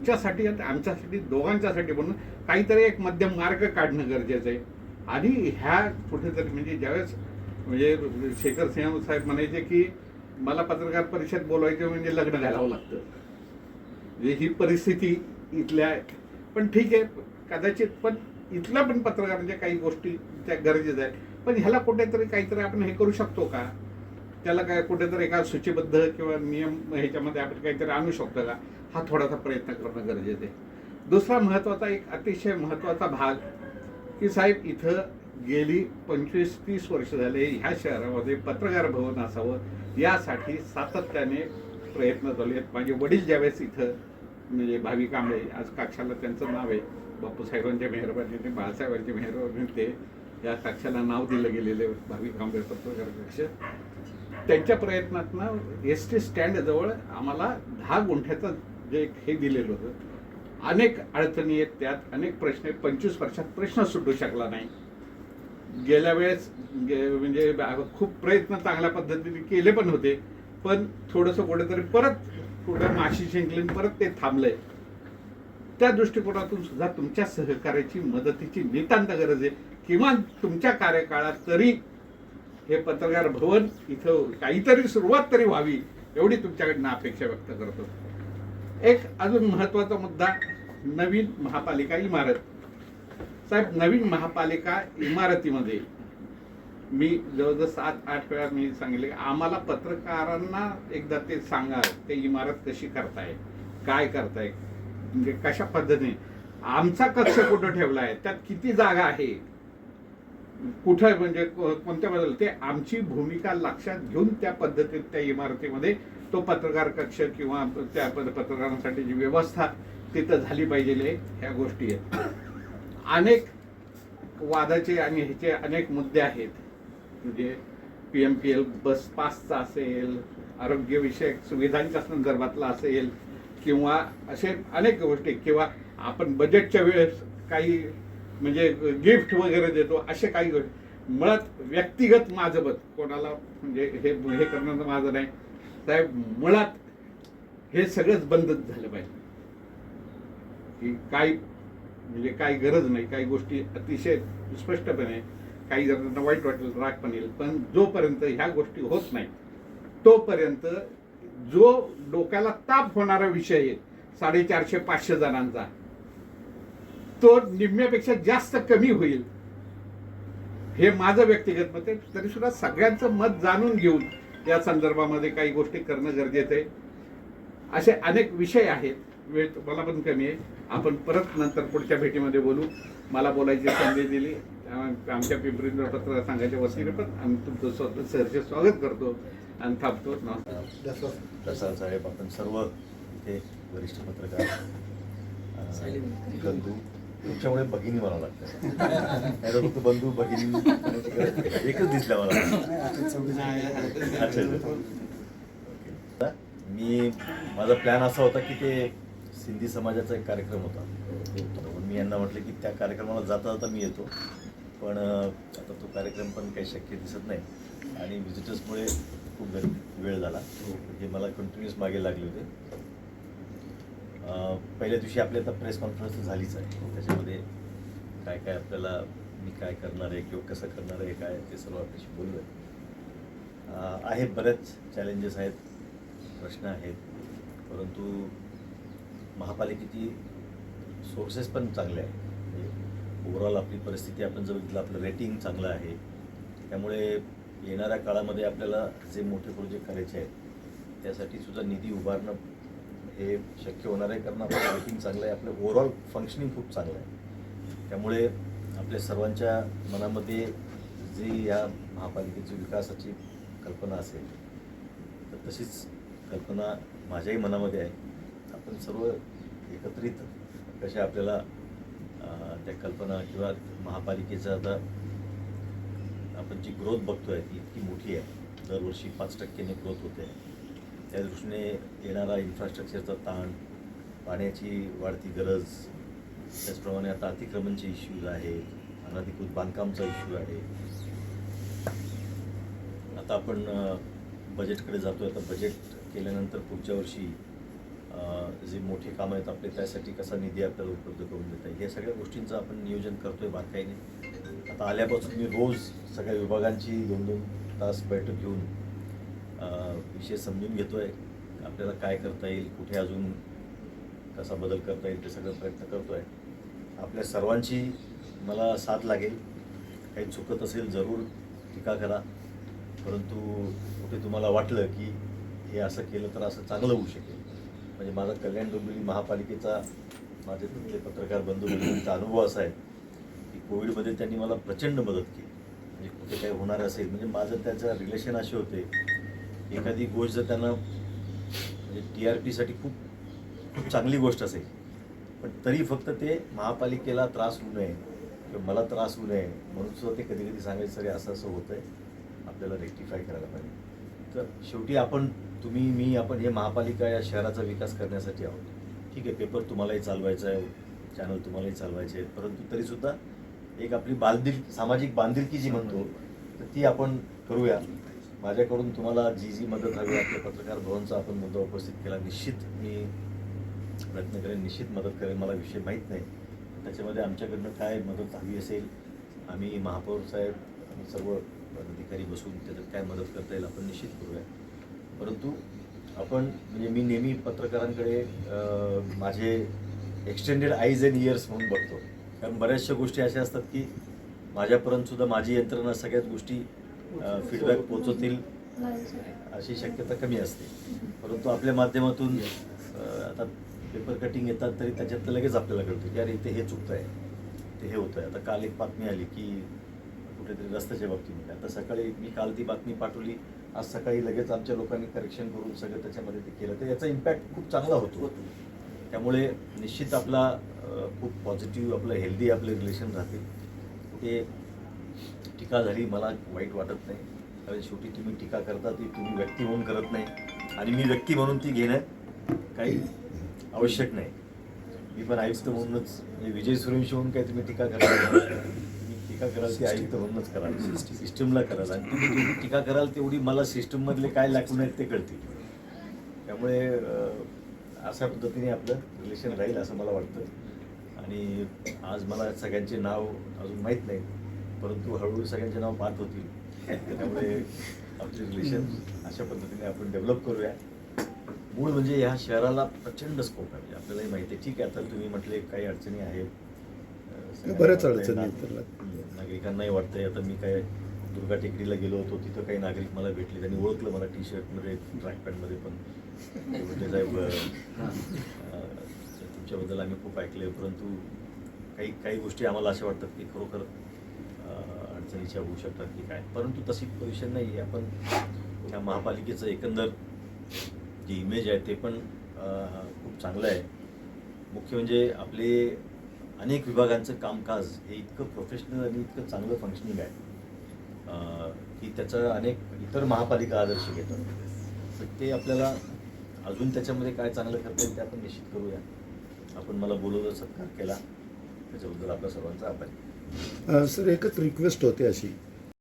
तुमच्यासाठी आणि आमच्यासाठी दोघांच्यासाठी म्हणून काहीतरी एक मध्यम मार्ग काढणं गरजेचं आहे. आणि ह्या कुठेतरी म्हणजे ज्यावेळेस म्हणजे शेखर सिंह साहेब म्हणायचे की मला पत्रकार परिषद बोलवायचे म्हणजे लग्न घालावं लागतं, म्हणजे ही परिस्थिती इथल्या आहे. पण ठीक आहे, कदाचित पण इथल्या पण पत्रकारांच्या काही गोष्टी त्या गरजेच्या आहेत. पण ह्याला कुठेतरी काहीतरी आपण हे करू शकतो का, त्याला काय कुठेतरी एका सूचीबद्ध किंवा नियम ह्याच्यामध्ये आपण काहीतरी आणू शकतो का, हा थोडासा प्रयत्न करणं गरजेचं आहे. दुसरा महत्त्वाचा एक अतिशय महत्त्वाचा भाग की साहेब इथं गेली 25-30 वर्ष झाले ह्या शहरामध्ये पत्रकार भवन असावं यासाठी सातत्याने प्रयत्न चालू आहेत. माझे वडील ज्यावेळेस इथं म्हणजे भावी कांबळे, आज कक्षाला त्यांचं नाव आहे, बापूसाहेबांच्या मेहरबानीने बाळासाहेबांच्या मेहरबानीने ते या कक्षाला नाव दिलं गेलेलं आहे भावी कांबळे पत्रकार कक्ष. त्यांच्या प्रयत्नातनं एस टी स्टँडजवळ आम्हाला 10 गुंठ्याचं जे हे दिलेलं होतं, अनेक अडचणी आहेत त्यात, अनेक प्रश्न आहेत. 25 वर्षात प्रश्न सुटू शकला नाही. गेल्या वेळेस म्हणजे खूप प्रयत्न चांगल्या पद्धतीने केले पण होते, पण थोडंसं कुठेतरी परत थोडं माशी शिंकली परत ते थांबलंय. त्या दृष्टिकोनातून सुद्धा तुमच्या सहकार्याची मदतीची नितांत गरज आहे. किमान तुमच्या कार्यकाळात तरी हे पत्रकार भवन इथं काहीतरी सुरुवात तरी व्हावी एवढी तुमच्याकडनं अपेक्षा व्यक्त करतो. एक अजून महत्त्वाचा मुद्दा, नवीन महापालिका इमारत. साहेब, नवीन महापालिका इमारतीमध्ये मी जवळजवळ 7-8 वेळा मी सांगितले, आम्हाला पत्रकारांना एकदा ते सांगा ते इमारत कशी करताय, काय करताय, म्हणजे कशा पद्धतीने, आमचा कक्ष कुठं ठेवला आहे, त्यात किती जागा आहे, कुठं म्हणजे कोणत्या बाजूला, ते आमची भूमिका लक्षात घेऊन त्या पद्धतीत त्या इमारतीमध्ये तो पत्रकार कक्ष किंवा त्या पत्रकारांसाठीची व्यवस्था तिथं झाली पाहिजे. ह्या गोष्टी आहेत. अनेक वादाचे आणि ह्याचे अनेक मुद्दे आहेत, म्हणजे PMPL बस पासचा असेल, आरोग्यविषयक सुविधांच्या संदर्भातला असेल, किंवा असे अनेक गोष्टी, किंवा आपण बजेटच्या वेळेस काही म्हणजे गिफ्ट वगैरे देतो, असे काही गोष्टी. मुळात व्यक्तिगत माझं मत कोणाला म्हणजे हे करणं माझं नाही साहेब. मुळात हे सगळंच बंदच झालं पाहिजे, की काही म्हणजे काही गरज नाही. काही गोष्टी अतिशय स्पष्टपणे, काही जणांना वाईट वाटेल, राग पण येईल, पण जोपर्यंत ह्या गोष्टी होत नाही तोपर्यंत जो डोक्याला ताप होणारा विषय आहे 450-500 जणांचा, तो निम्म्यापेक्षा जास्त कमी होईल, हे माझं व्यक्तिगत मत आहे. तरी सुद्धा सगळ्यांचं मत जाणून घेऊन या संदर्भामध्ये काही गोष्टी करणं गरजेचं आहे. असे अनेक विषय आहेत. वेळ मला पण कमी आहे, आपण परत नंतर पुढच्या भेटीमध्ये बोलू. मला बोलायची संधी दिली आमच्या पिंपरी पत्रकार संघाच्या वतीने पण आम्ही तुमचं सहर्ष स्वागत करतो आणि थांबतो. प्रसाद साहेब, आपण सर्व इथे वरिष्ठ पत्रकार, बंधू, तुमच्यामुळे भगिनी मला लागतं, नाही तर फक्त बंधू भगिनी एकच दिसल्या मला. अच्छा, मी माझा प्लॅन असा होता की ते सिंधी समाजाचा एक कार्यक्रम होता, मी यांना म्हटलं की त्या कार्यक्रमाला जाता जाता मी येतो, पण आता तो कार्यक्रम पण काही शक्य दिसत नाही आणि व्हिजिटर्समुळे खूप वेळ झाला. हे मला कंटिन्युअस मागे लागले होते. पहिल्या दिवशी आपली आता प्रेस कॉन्फरन्स झालीच आहे, त्याच्यामध्ये काय काय आपल्याला मी काय करणार आहे किंवा कसं करणार आहे काय ते सर्व आपल्याशी बोललो आहे. बरेच चॅलेंजेस आहेत, प्रश्न आहेत, परंतु महापालिकेची सोर्सेस पण चांगले आहेत. म्हणजे ओव्हरऑल आपली परिस्थिती आपण जर बघितलं, आपलं रेटिंग चांगलं आहे. त्यामुळे येणाऱ्या काळामध्ये आपल्याला जे मोठे प्रोजेक्ट करायचे आहेत त्यासाठी सुद्धा निधी उभारणं हे शक्य होणार आहे, कारण आपलं रेटिंग चांगलं आहे, आपलं ओव्हरऑल फंक्शनिंग खूप चांगलं आहे. त्यामुळे आपल्या सर्वांच्या मनामध्ये जी या महापालिकेची विकासाची कल्पना असेल तर तशीच कल्पना माझ्याही मनामध्ये आहे. आपण सर्व एकत्रित कशा आपल्याला त्या कल्पना किंवा महापालिकेचा आता आपण जी ग्रोथ बघतोय ती इतकी मोठी आहे, दरवर्षी 5% ग्रोथ होते. त्या दृष्टीने येणारा इन्फ्रास्ट्रक्चरचा ताण, पाण्याची वाढती गरज, त्याचप्रमाणे आता अतिक्रमणचे इश्यूज आहेत, अनधिकृत बांधकामचा इश्यू आहे. आता आपण बजेटकडे जातो. आता बजेट केल्यानंतर पुढच्या वर्षी जे मोठे कामं आहेत आपले त्यासाठी कसा निधी आपल्याला उपलब्ध करून देता येईल, या सगळ्या गोष्टींचं आपण नियोजन करतोय बारकाईने. आता आल्यापासून मी रोज सगळ्या विभागांची 2-2 तास बैठक घेऊन विषय समजून घेतोय, आपल्याला काय करता येईल, कुठे अजून कसा बदल करता येईल, ते सगळं प्रयत्न करतोय. आपल्या सर्वांची मला साथ लागेल. काही चुकत असेल जरूर टीका करा, परंतु कुठे तुम्हाला वाटलं की हे असं केलं तर असं चांगलं होऊ शकेल, म्हणजे माझा कल्याण डोंबिवली महापालिकेचा माझे तिथले पत्रकार बंधू भगिनींचा अनुभव असा आहे की कोविडमध्ये त्यांनी मला प्रचंड मदत केली. म्हणजे कुठे काही होणार असेल, म्हणजे माझं त्याचं रिलेशन असे होते, एखादी गोष्ट जर त्यांना म्हणजे TRPसाठी खूप खूप चांगली गोष्ट असेल, पण तरी फक्त ते महापालिकेला त्रास होऊ नये किंवा मला त्रास होऊ नये म्हणून सुद्धा ते कधी कधी सांगायचं सर असं असं होतं आहे, आपल्याला रेक्टिफाय करायला पाहिजे. तर शेवटी आपण तुम्ही मी आपण हे महापालिका या शहराचा विकास करण्यासाठी आहोत. ठीक आहे, पेपर तुम्हालाही चालवायचा आहे, चॅनल तुम्हालाही चालवायचे आहेत, परंतु तरीसुद्धा एक आपली सामाजिक बांधिलकी जी म्हणतो तर ती आपण करूया. माझ्याकडून तुम्हाला जी मदत हवी, आपल्या पत्रकार भवनचा आपण मुद्दा उपस्थित केला, निश्चित मी प्रयत्न करेन, निश्चित मदत करेन. मला विषय माहीत नाही, त्याच्यामध्ये आमच्याकडनं काय मदत हवी असेल, आम्ही महापौर साहेब आणि सर्व अधिकारी बसून त्याच्यात काय मदत करता येईल आपण निश्चित करूया. परंतु आपण म्हणजे मी नेहमी पत्रकारांकडे माझे एक्सटेंडेड आईज अँड इयर्स म्हणून बघतो, कारण बऱ्याचशा गोष्टी अशा असतात की माझ्यापर्यंतसुद्धा माझी यंत्रणा सगळ्याच गोष्टी फीडबॅक पोचवतील अशी शक्यता कमी असते. परंतु आपल्या माध्यमातून आता पेपर कटिंग येतात तरी त्याच्यात लगेच आपल्याला कळतं की अरे इथे हे चुकतं आहे, ते हे होतं आहे. आता काल एक बातमी आली की कुठेतरी रस्त्याच्या बाबतीमध्ये, आता सकाळी मी काल ती बातमी पाठवली, आज सकाळी लगेच आमच्या लोकांनी करेक्शन करून सगळं त्याच्यामध्ये ते केलं, तर याचा इम्पॅक्ट खूप चांगला होतो. त्यामुळे निश्चित आपला खूप पॉझिटिव्ह आपलं हेल्दी आपले रिलेशन राहतील. कुठे टीका झाली मला वाईट वाटत नाही, कारण शेवटी तुम्ही टीका करता ती तुम्ही व्यक्ती म्हणून करत नाही आणि मी व्यक्ती म्हणून ती घेणं काही आवश्यक नाही. मी पण आयुक्त म्हणूनच, म्हणजे विजय सूर्यवंशी म्हणून काही तुम्ही टीका कराल, मी टीका कराल ती आयुक्त म्हणूनच कराल, सिस्टमला कराल, आणि तुम्ही जेवढी टीका कराल तेवढी मला सिस्टममधले काय लॅकून आहेत ते कळतील. त्यामुळे अशा पद्धतीने आपलं रिलेशन राहील असं मला वाटतं. आणि आज मला सगळ्यांचे नाव अजून माहीत नाही, परंतु हळूहळू सगळ्यांचे नाव पाठ होतील. त्यामुळे आपले रिलेशन अशा पद्धतीने आपण डेव्हलप करूया. मूळ म्हणजे ह्या शहराला प्रचंड स्कोप आहे, म्हणजे आपल्यालाही माहिती आहे. ठीक आहे, आता तुम्ही म्हटले काही अडचणी आहेत, बऱ्याच अडचणी आहेत, नागरिकांनाही वाटतंय. आता मी काय दुर्गा टेकडीला गेलो होतो, तिथं काही नागरिक मला भेटले, त्यांनी ओळखलं मला T-शर्टमध्ये ट्रॅक पॅन्टमध्ये, पण ते म्हटले साहेब तुमच्याबद्दल आम्ही खूप ऐकले, परंतु काही गोष्टी आम्हाला अशा वाटतात की खरोखर अडचणीच्या होऊ शकतात की काय, परंतु तशी पोझिशन नाही आहे. आपण ह्या महापालिकेचं एकंदर जे इमेज आहे ते पण खूप चांगलं आहे. मुख्य म्हणजे आपले अनेक विभागांचं कामकाज हे इतकं प्रोफेशनल आणि इतकं चांगलं फंक्शनिंग आहे की त्याचा अनेक इतर महापालिका आदर्श घेतात. तर ते आपल्याला अजून त्याच्यामध्ये काय चांगलं करता येईल ते आपण निश्चित करूया. आपण मला बोलवलं, सत्कार केला, त्याच्याबद्दल आपल्या सर्वांचा आभार. सर, एकच रिक्वेस्ट होते अशी